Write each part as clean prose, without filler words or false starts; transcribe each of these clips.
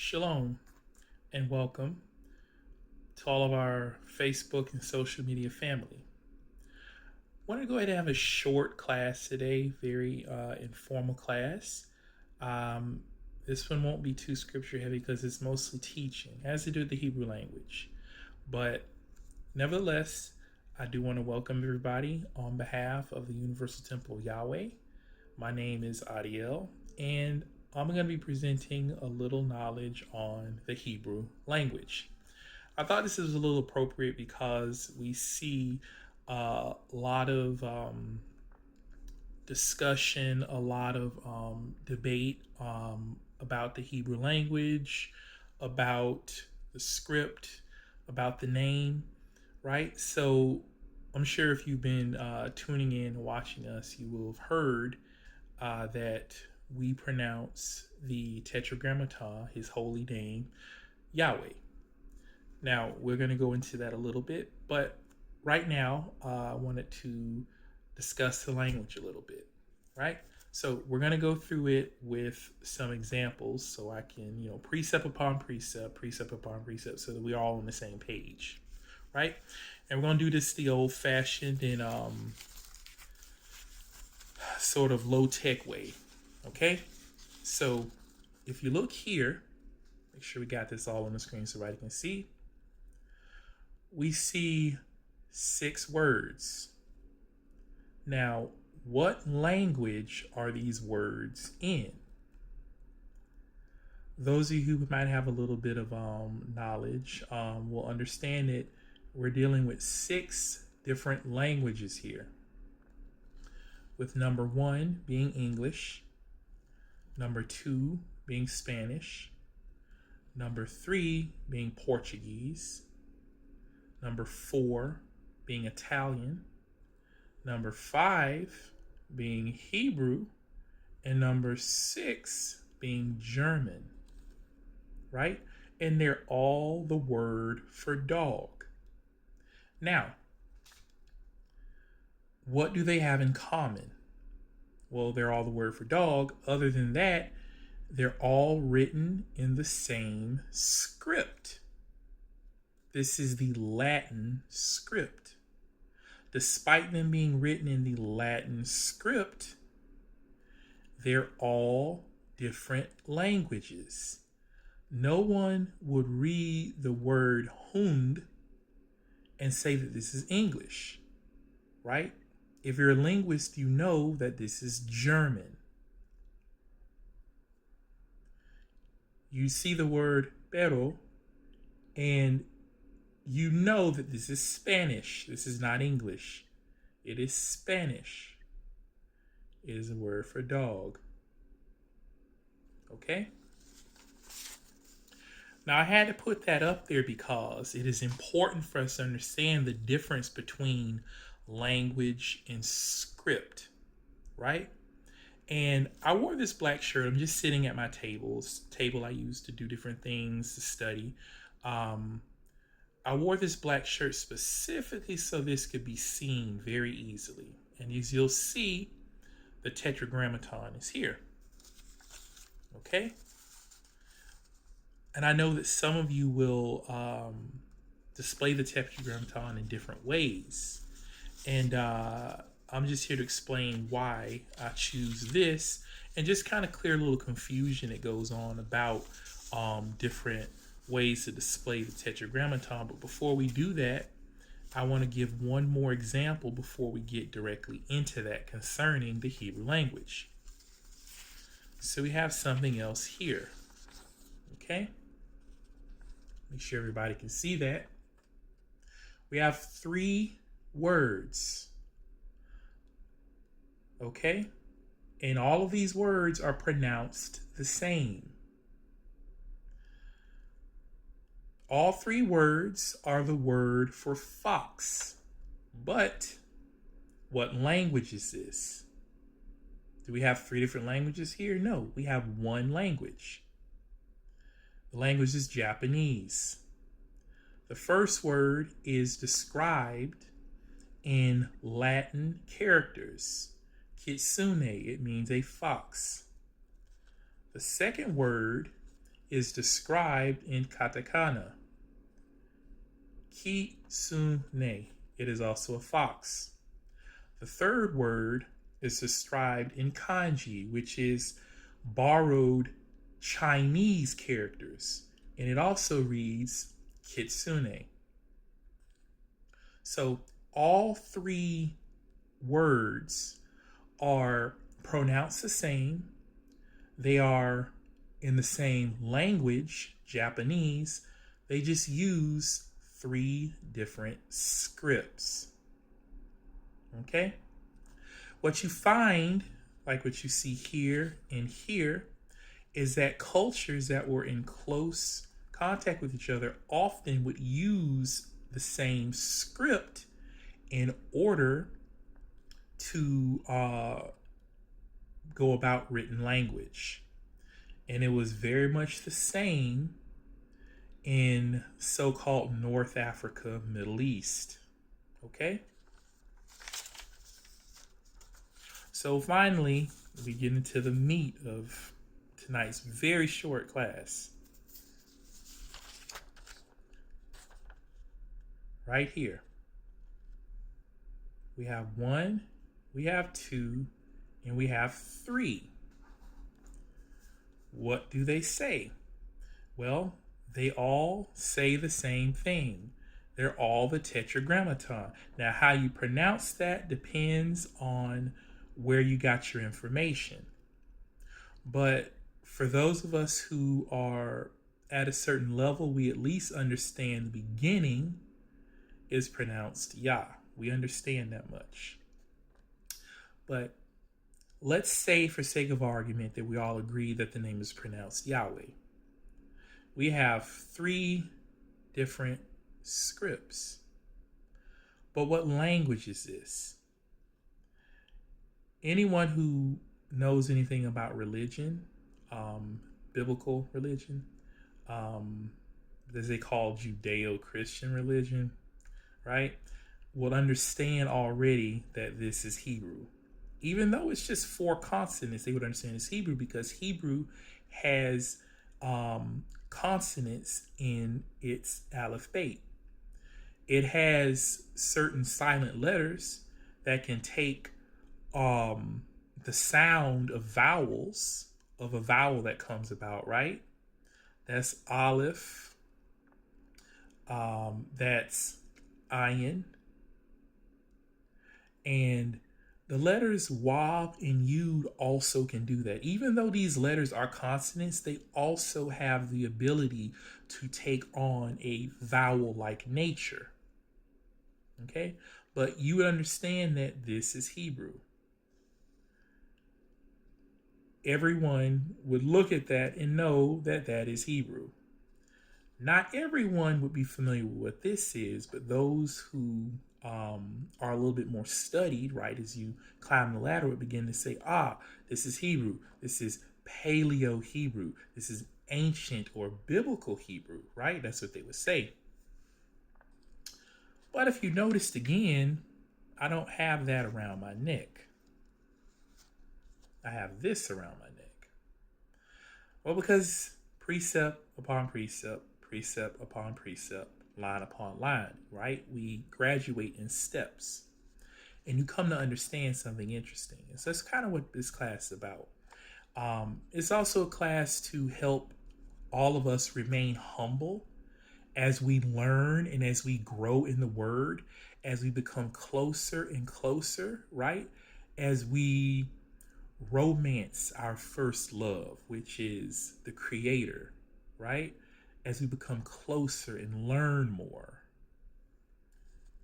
Shalom and welcome to all of our Facebook and social media family. I want to go ahead and have a short class today, very informal class. Um, this one won't be too scripture heavy because it's mostly teaching, it has to do with the Hebrew language. But nevertheless, I do want to welcome everybody on behalf of the Universal Temple of Yahweh. My name is Adiel, and I'm going to be presenting a little knowledge on the Hebrew language. I thought this was a little appropriate because we see a lot of discussion, a lot of debate about the Hebrew language, about the script, about the name, right? So I'm sure if you've been tuning in and watching us, you will have heard that we pronounce the Tetragrammaton, his holy name, Yahweh. Now, we're going to go into that a little bit, but right now, I wanted to discuss the language a little bit, right? So we're going to go through it with some examples so I can, precept upon precept, precept upon precept, so that we're all on the same page, right? And we're going to do this the old-fashioned and sort of low-tech way, okay? So if you look here, make sure we got this all on the screen so everybody can see. We see 6 words. Now, what language are these words in? Those of you who might have a little bit of knowledge will understand that we're dealing with 6 different languages here, with number 1 being English, number 2 being Spanish, number 3 being Portuguese, number 4 being Italian, number 5 being Hebrew, and number 6 being German, right? And they're all the word for dog. Now, what do they have in common? Well, they're all the word for dog. Other than that, they're all written in the same script. This is the Latin script. Despite them being written in the Latin script, they're all different languages. No one would read the word Hund and say that this is English, right? If you're a linguist, you know that this is German. You see the word pero, and you know that this is Spanish. This is not English. It is Spanish. It is a word for dog. Okay? Now, I had to put that up there because it is important for us to understand the difference between language and script, right? And I wore this black shirt. I'm just sitting at my table I use to do different things, to study. I wore this black shirt specifically so this could be seen very easily. And as you'll see, the Tetragrammaton is here. Okay? And I know that some of you will display the Tetragrammaton in different ways. And I'm just here to explain why I choose this and just kind of clear a little confusion that goes on about different ways to display the Tetragrammaton. But before we do that, I want to give one more example before we get directly into that concerning the Hebrew language. So we have something else here. Okay? Make sure everybody can see that. We have 3 words. Okay? And all of these words are pronounced the same. All 3 words are the word for fox. But what language is this? Do we have 3 different languages here? No, we have one language. The language is Japanese. The first word is described in Latin characters. Kitsune, it means a fox. The second word is described in katakana. Kitsune. It is also a fox. The third word is described in kanji, which is borrowed Chinese characters, and it also reads kitsune. So all three words are pronounced the same. They are in the same language, Japanese. They just use three different scripts. Okay? What you find, like what you see here and here, is that cultures that were in close contact with each other often would use the same script in order to go about written language. And it was very much the same in so-called North Africa, Middle East. Okay? So finally, we get into the meat of tonight's very short class. Right here. We have 1, we have 2, and we have 3. What do they say? Well, they all say the same thing. They're all the tetragrammaton. Now, how you pronounce that depends on where you got your information. But for those of us who are at a certain level, we at least understand the beginning is pronounced ya. We understand that much. But let's say, for sake of argument, that we all agree that the name is pronounced Yahweh. We have 3 different scripts. But what language is this? Anyone who knows anything about religion, biblical religion, as they call Judeo-Christian religion, right, will understand already that this is Hebrew. Even though it's just 4 consonants, they would understand it's Hebrew because Hebrew has consonants in its alphabet. It has certain silent letters that can take the sound of vowels, of a vowel that comes about, right? That's Aleph. That's Ayin. And the letters Wav and Yud also can do that. Even though these letters are consonants, they also have the ability to take on a vowel-like nature. Okay? But you would understand that this is Hebrew. Everyone would look at that and know that that is Hebrew. Not everyone would be familiar with what this is, but those who are a little bit more studied, right, as you climb the ladder, would begin to say, this is Hebrew. This is Paleo Hebrew. This is ancient or biblical Hebrew, right? That's what they would say. But if you noticed again, I don't have that around my neck. I have this around my neck. Well, because precept upon precept, precept upon precept, line upon line, right? We graduate in steps. And you come to understand something interesting. And so that's kind of what this class is about. It's also a class to help all of us remain humble as we learn and as we grow in the word, as we become closer and closer, right? As we romance our first love, which is the Creator, right? As we become closer and learn more,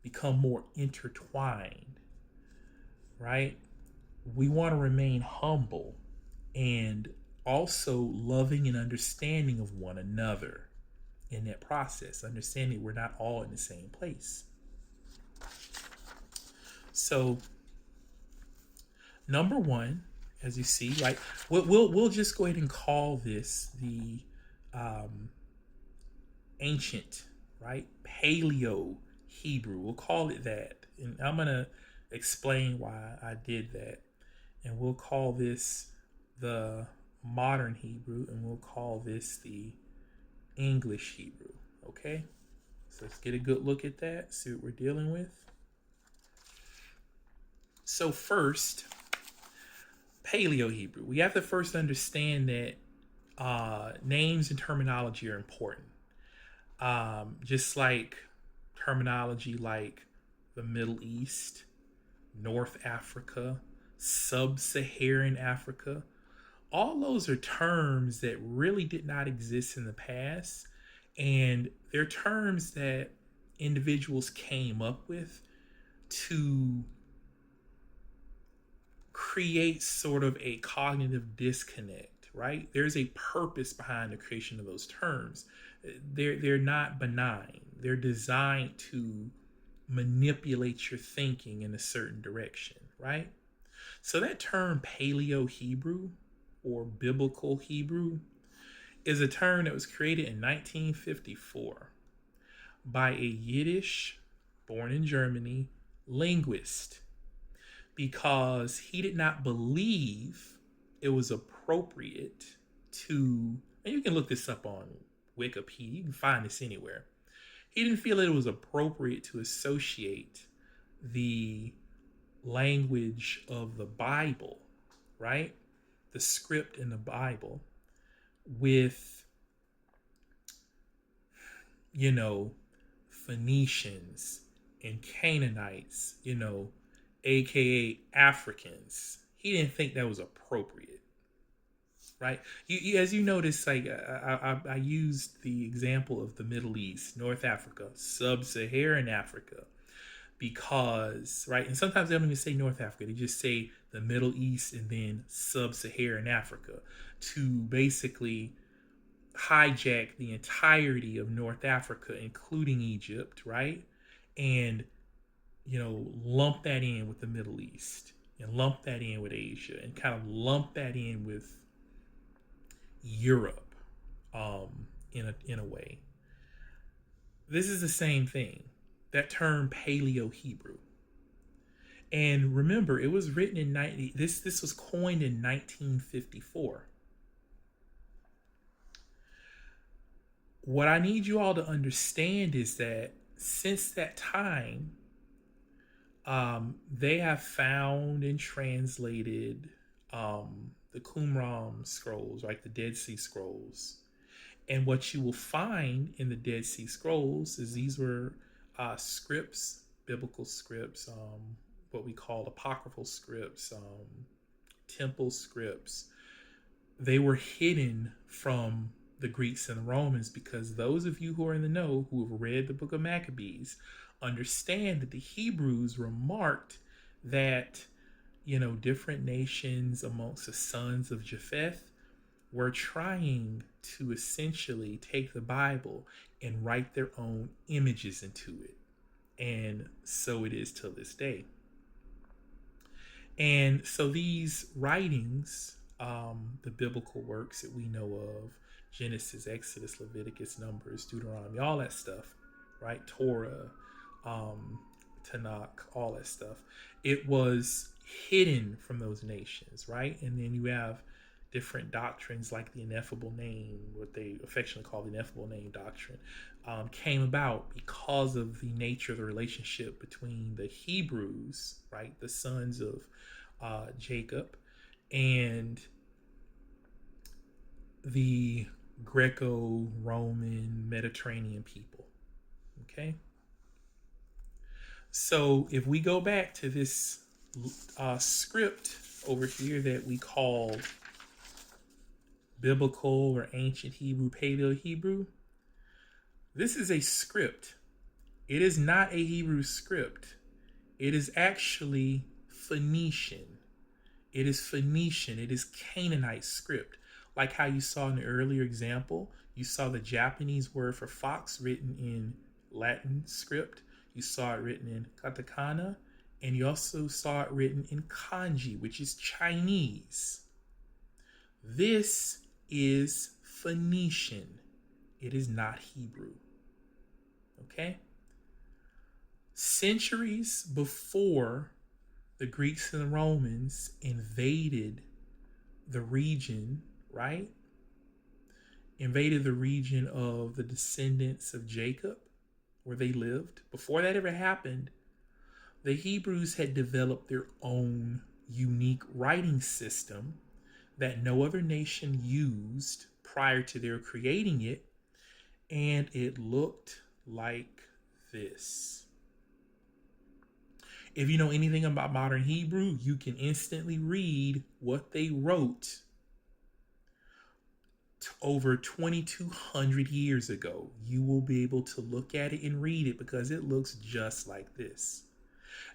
become more intertwined, right? We want to remain humble and also loving and understanding of one another in that process, understanding we're not all in the same place. So, number 1, as you see, right, we'll just go ahead and call this the ancient, right, Paleo Hebrew. We'll call it that. And I'm going to explain why I did that. And we'll call this the modern Hebrew, and we'll call this the English Hebrew. Okay? So let's get a good look at that, see what we're dealing with. So first, Paleo Hebrew. We have to first understand that names and terminology are important. Just like terminology like the Middle East, North Africa, Sub-Saharan Africa, all those are terms that really did not exist in the past. And they're terms that individuals came up with to create sort of a cognitive disconnect, right? There's a purpose behind the creation of those terms. They're not benign. They're designed to manipulate your thinking in a certain direction, right? So that term Paleo Hebrew or Biblical Hebrew is a term that was created in 1954 by a Yiddish, born in Germany, linguist, because he did not believe it was appropriate to, and you can look this up on Wikipedia, you can find this anywhere. He didn't feel it was appropriate to associate the language of the Bible, right? The script in the Bible with, Phoenicians and Canaanites, aka Africans. He didn't think that was appropriate, right? As you notice, like I used the example of the Middle East, North Africa, Sub-Saharan Africa, because, right, and sometimes they don't even say North Africa, they just say the Middle East and then Sub-Saharan Africa to basically hijack the entirety of North Africa, including Egypt, right? And, lump that in with the Middle East and lump that in with Asia and kind of lump that in with Europe, in a way. This is the same thing. That term Paleo Hebrew. And remember, it was written in this was coined in 1954. What I need you all to understand is that since that time, they have found and translated the Qumran scrolls, like the Dead Sea Scrolls. And what you will find in the Dead Sea Scrolls is these were scripts, biblical scripts, what we call apocryphal scripts, temple scripts. They were hidden from the Greeks and the Romans because those of you who are in the know, who have read the book of Maccabees, understand that the Hebrews remarked that, different nations amongst the sons of Japheth were trying to essentially take the Bible and write their own images into it. And so it is till this day. And so these writings, the biblical works that we know of, Genesis, Exodus, Leviticus, Numbers, Deuteronomy, all that stuff, right? Torah, Tanakh, all that stuff. It was hidden from those nations, right? And then you have different doctrines like the Ineffable Name, what they affectionately call the Ineffable Name doctrine, came about because of the nature of the relationship between the Hebrews, right, the sons of Jacob, and the Greco-Roman Mediterranean people. Okay? So if we go back to this script over here that we call Biblical or Ancient Hebrew, Paleo Hebrew, this is a script. It is not a Hebrew script. It is actually Phoenician. It is Phoenician. It is Canaanite script. Like how you saw in the earlier example, you saw the Japanese word for fox written in Latin script. You saw it written in katakana, and you also saw it written in kanji, which is Chinese. This is Phoenician. It is not Hebrew. Okay? Centuries before the Greeks and the Romans invaded the region, right? Invaded the region of the descendants of Jacob, where they lived. Before that ever happened, the Hebrews had developed their own unique writing system that no other nation used prior to their creating it, and it looked like this. If you know anything about modern Hebrew, you can instantly read what they wrote over 2,200 years ago. You will be able to look at it and read it because it looks just like this.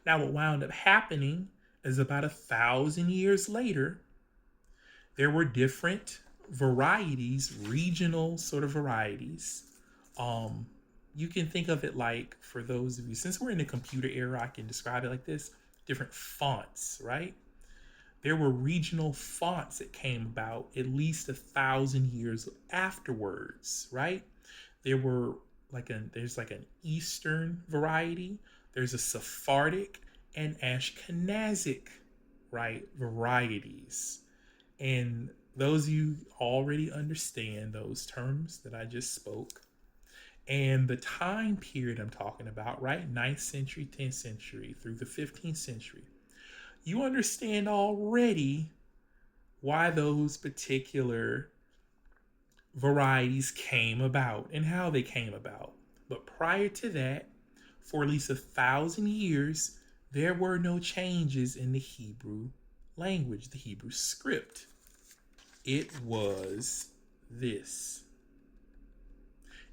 Now, what wound up happening is about 1,000 years later, there were different varieties, regional sort of varieties. You can think of it like, for those of you, since we're in the computer era, I can describe it like this: different fonts, right? There were regional fonts that came about at least 1,000 years afterwards, right? There's like an Eastern variety, there's a Sephardic and Ashkenazic, right, varieties. And those of you already understand those terms that I just spoke. And the time period I'm talking about, right, 9th century, 10th century through the 15th century, you understand already why those particular varieties came about and how they came about. But prior to that, for at least 1,000 years, there were no changes in the Hebrew language, the Hebrew script. It was this.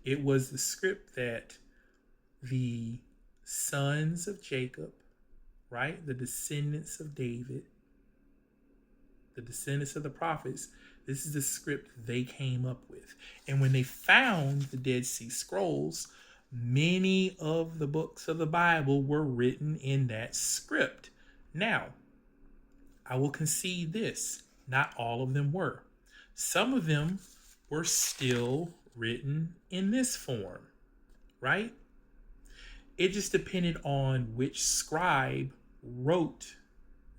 It was the script that the sons of Jacob, right, the descendants of David, the descendants of the prophets, this is the script they came up with. And when they found the Dead Sea Scrolls, many of the books of the Bible were written in that script. Now, I will concede this: not all of them were. Some of them were still written in this form, right? It just depended on which scribe wrote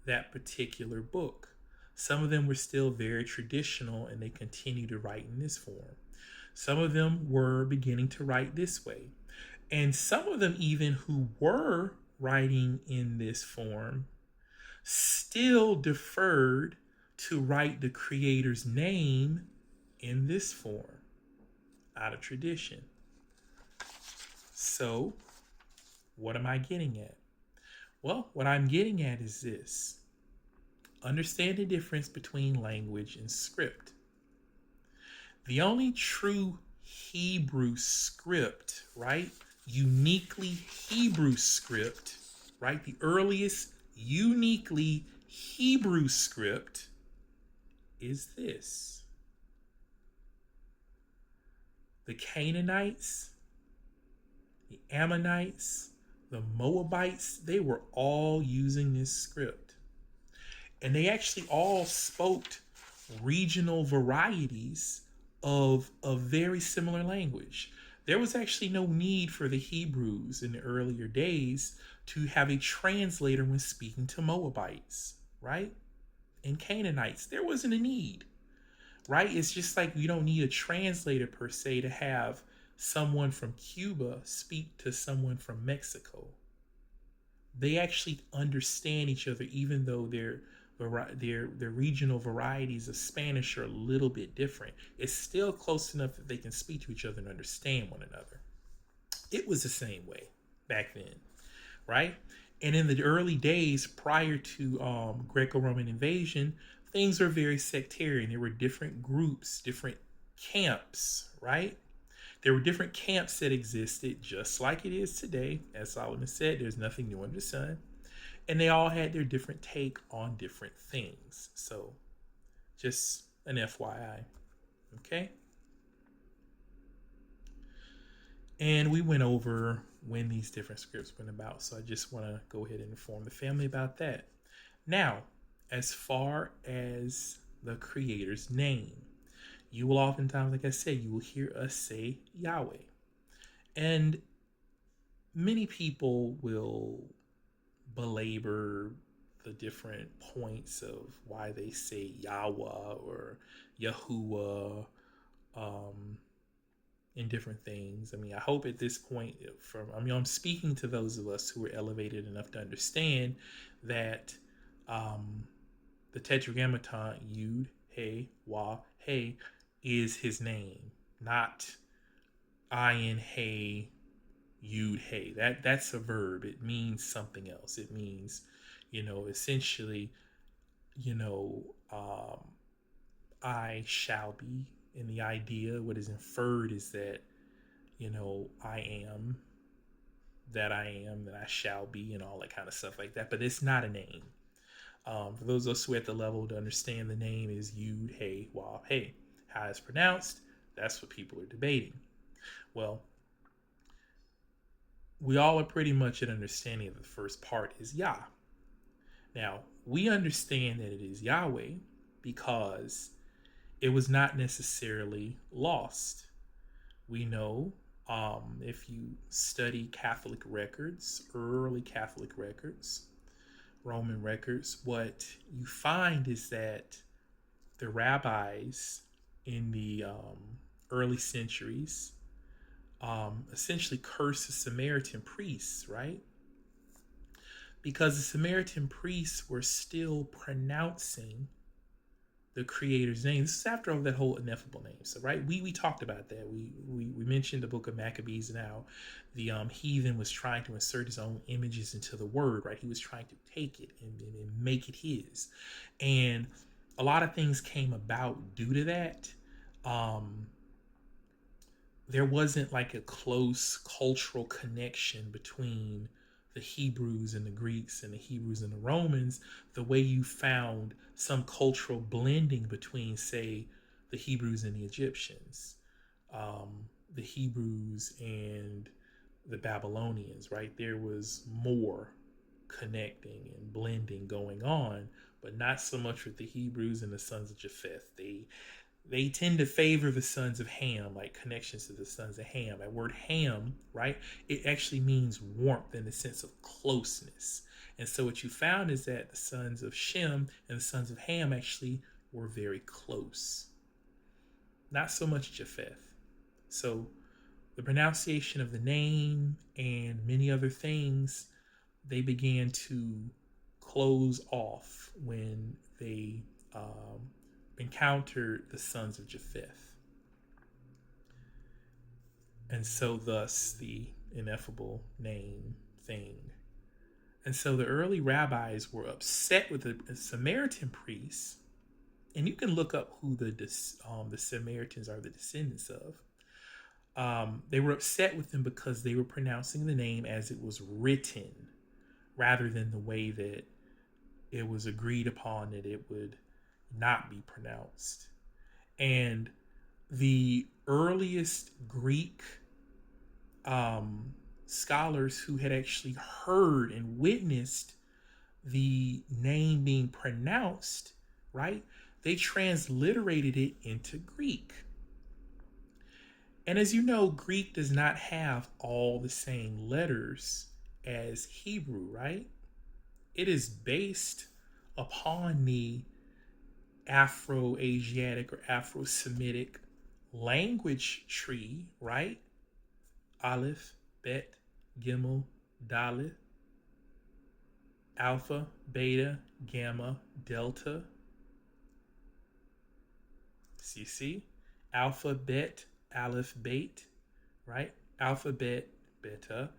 that particular book. Some of them were still very traditional and they continued to write in this form. Some of them were beginning to write this way. And some of them, even who were writing in this form, still deferred to write the creator's name in this form out of tradition. So, what am I getting at? Well, what I'm getting at is this: understand the difference between language and script. The only true Hebrew script, right? Uniquely Hebrew script, right? The earliest uniquely Hebrew script is this. The Canaanites, the Ammonites, the Moabites, they were all using this script. And they actually all spoke regional varieties of a very similar language. There was actually no need for the Hebrews in the earlier days to have a translator when speaking to Moabites, right? And Canaanites, there wasn't a need, right? It's just like you don't need a translator per se to have someone from Cuba speak to someone from Mexico. They actually understand each other, even though their regional varieties of Spanish are a little bit different. It's still close enough that they can speak to each other and understand one another. It was the same way back then, right? And in the early days prior to Greco-Roman invasion, things were very sectarian. There were different groups, different camps, right? There were different camps that existed, just like it is today. As Solomon said, there's nothing new under the sun. And they all had their different take on different things. So, just an FYI. Okay? And we went over when these different scripts went about. So I just want to go ahead and inform the family about that. Now, as far as the creator's name, you will oftentimes, like I said, you will hear us say Yahweh. And many people will belabor the different points of why they say Yahweh or Yahuwah, um, in different things. I mean, I hope at this point, I'm speaking to those of us who are elevated enough to understand that um, the Tetragrammaton Yud He Wah He is his name, not Ayin He Yud He. That's a verb. It means something else. It means, essentially, you know, um, I shall be. And the idea, what is inferred is that, I am, that I am, that I shall be, and all that kind of stuff like that. But it's not a name. For those of us who are at the level to understand, the name is Yud He Wah He. How it's pronounced, that's what people are debating. Well, we all are pretty much at understanding that the first part is Yah. Now, we understand that it is Yahweh because it was not necessarily lost. We know, if you study Catholic records, early Catholic records, Roman records, what you find is that the rabbis in the early centuries essentially cursed the Samaritan priests, right? Because the Samaritan priests were still pronouncing the creator's name. This is after all that whole ineffable name. So, right, we talked about that. We mentioned the book of Maccabees and how the heathen was trying to insert his own images into the word, right? He was trying to take it and make it his. And a lot of things came about due to that. There wasn't like a close cultural connection between the Hebrews and the Greeks and the Hebrews and the Romans, the way you found some cultural blending between, say, the Hebrews and the Egyptians, the Hebrews and the Babylonians, right? There was more connecting and blending going on, but not so much with the Hebrews and the sons of Japheth. They tend to favor the sons of Ham, like connections to the sons of Ham. That word Ham, right? It actually means warmth in the sense of closeness. And so what you found is that the sons of Shem and the sons of Ham actually were very close. Not so much Japheth. So the pronunciation of the name and many other things, they began to close off when they encountered the sons of Japheth. And so thus the ineffable name thing. And so the early rabbis were upset with the Samaritan priests, and you can look up who the Samaritans are the descendants of. They were upset with them because they were pronouncing the name as it was written, rather than the way that it was agreed upon that it would not be pronounced. And the earliest Greek scholars who had actually heard and witnessed the name being pronounced, right? They transliterated it into Greek. And as you know, Greek does not have all the same letters as Hebrew, right? It is based upon the Afro-Asiatic or Afro-Semitic language tree, right? Aleph, Bet, Gimel, Dalet, Alpha, Beta, Gamma, Delta. See? Alphabet, Aleph, Bet, right? Alphabet, Beta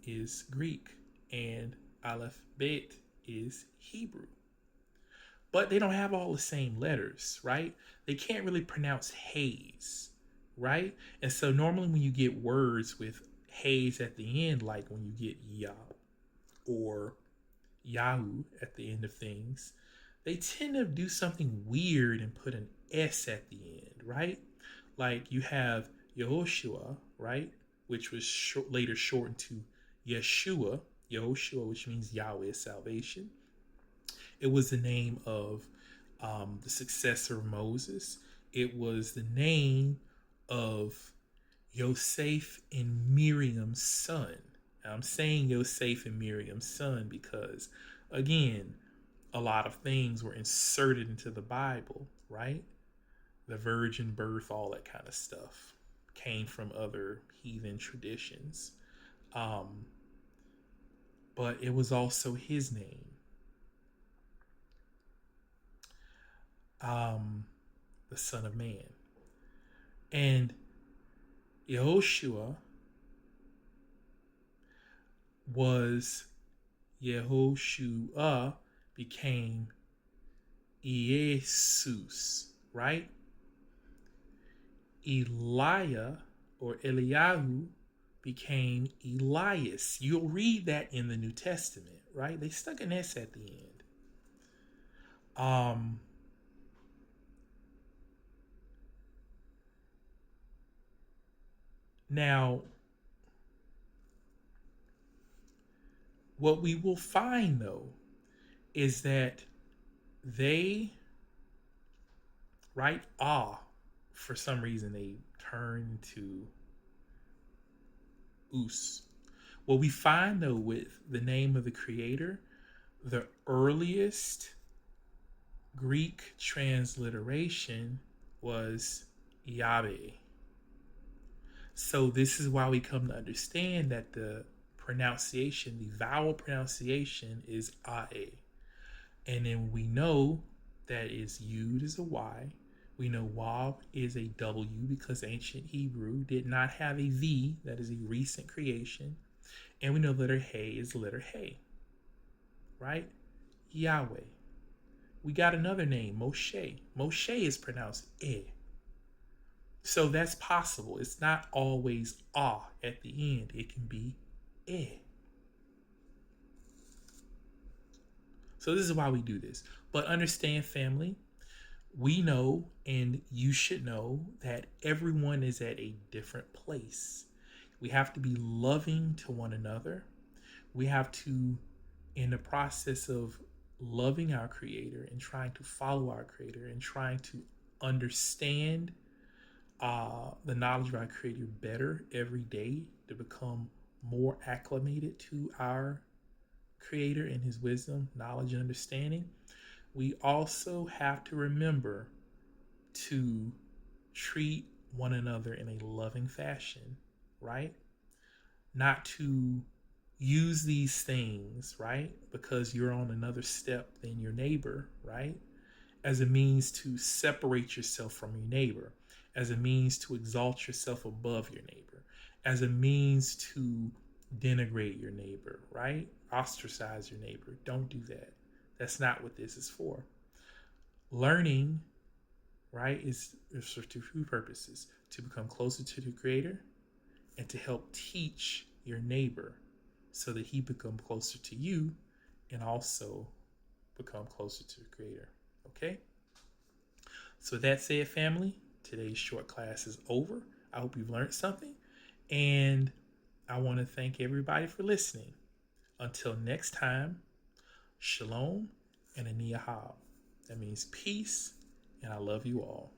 is Greek, and Aleph, Bet is Hebrew. But they don't have all the same letters, right? They can't really pronounce haze, right? And so normally when you get words with haze at the end, like when you get ya or Yahoo at the end of things, they tend to do something weird and put an S at the end, right? Like you have Yehoshua, right? Which was later shortened to Yeshua, Yehoshua, which means Yahweh salvation. It was the name of the successor of Moses. It was the name of Yosef and Miriam's son. Now, I'm saying Yosef and Miriam's son because Again, a lot of things were inserted into the Bible, right? The virgin birth, all that kind of stuff came from other heathen traditions. Um, but it was also his name. Um, the Son of Man. And Yehoshua was Yehoshua became Jesus, right? Elijah or Eliyahu became Elias. You'll read that in the New Testament, right? They stuck an S at the end. Um, Now, what we will find though is that they, right? For some reason they turn to us. What we find though with the name of the creator, the earliest Greek transliteration was Yahweh. So this is why we come to understand that the pronunciation, the vowel pronunciation is Ae. And then we know that is Yud is a Y. We know Wav is a W because ancient Hebrew did not have a V, that is a recent creation. And we know letter He is letter He, right? Yahweh. We got another name, Moshe. Moshe is pronounced Eh. So that's possible. It's not always Ah at the end. It can be Eh. So this is why we do this. But understand, family, we know and you should know that everyone is at a different place. We have to be loving to one another. We have to, in the process of loving our Creator and trying to follow our Creator and trying to understand the knowledge of our Creator better every day to become more acclimated to our Creator and His wisdom, knowledge, and understanding, we also have to remember to treat one another in a loving fashion, right? Not to use these things, right? Because you're on another step than your neighbor, right? As a means to separate yourself from your neighbor, as a means to exalt yourself above your neighbor, as a means to denigrate your neighbor, right? Ostracize your neighbor. Don't do that. That's not what this is for. Learning, right, is for two purposes: to become closer to the Creator and to help teach your neighbor so that he become closer to you and also become closer to the Creator. Okay? So that said, family, today's short class is over. I hope you've learned something. And I want to thank everybody for listening. Until next time, shalom and aniyahab. That means peace, and I love you all.